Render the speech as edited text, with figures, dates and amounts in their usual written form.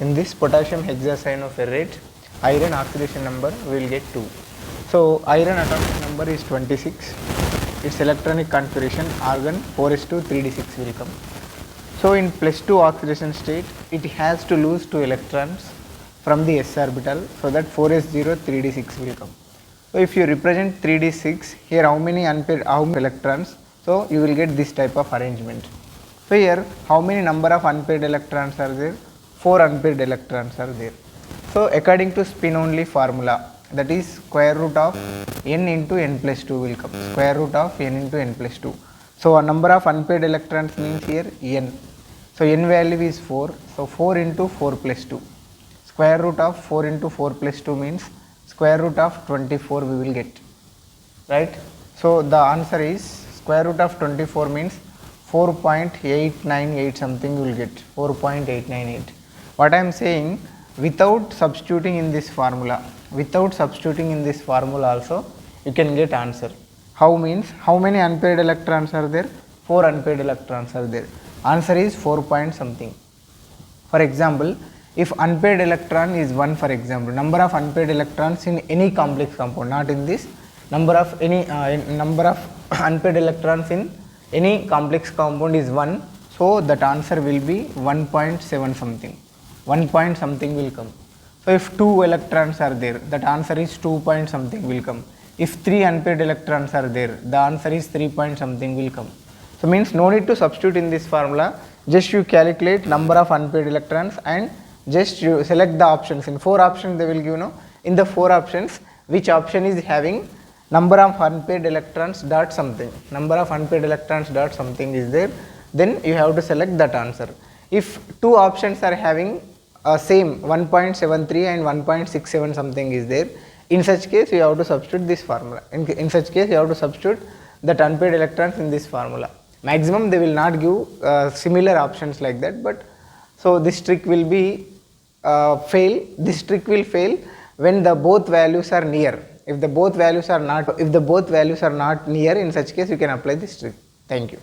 In this potassium hexacyanopherrate, iron oxidation number we will get 2. So iron atomic number is 26. Its electronic configuration argon 4s2 3d6 will come. So in +2 oxidation state, it has to lose 2 electrons from the s orbital, so that 4s0 3d6 will come. So if you represent 3d6, here how many unpaired electrons? So you will get this type of arrangement. So here how many number of unpaired electrons are there? 4 unpaired electrons are there. So according to spin only formula, that is square root of n into n plus 2 will come. Square root of n into n plus 2. So a number of unpaired electrons means here n. So n value is 4. So 4 into 4 plus 2. Square root of 4 into 4 plus 2 means square root of 24 we will get. Right? So the answer is square root of 24 means 4.898 something you will get. 4.898. What I am saying, without substituting in this formula also you can get answer. How means, how many unpaired electrons are there? 4 unpaired electrons are there. Answer is 4 point something. For example, if unpaired electron is 1, for example, number of unpaired electrons in any complex compound, not in this, number of unpaired electrons in any complex compound is 1, so that answer will be 1.7 something. 1 point something will come. So if 2 electrons are there, that answer is 2 point something will come. If 3 unpaired electrons are there, the answer is 3 point something will come. So means no need to substitute in this formula, just you calculate number of unpaired electrons and just you select the options. In 4 options they will give, in the 4 options which option is having number of unpaired electrons dot something, number of unpaired electrons dot something is there, then you have to select that answer. If 2 options are having same 1.73 and 1.67 something is there, in such case you have to substitute this formula. In such case you have to substitute that unpaired electrons in this formula. Maximum they will not give similar options like that, but so this trick will be fail. This trick will fail when the both values are near. If the both values are not near, in such case you can apply this trick. Thank you.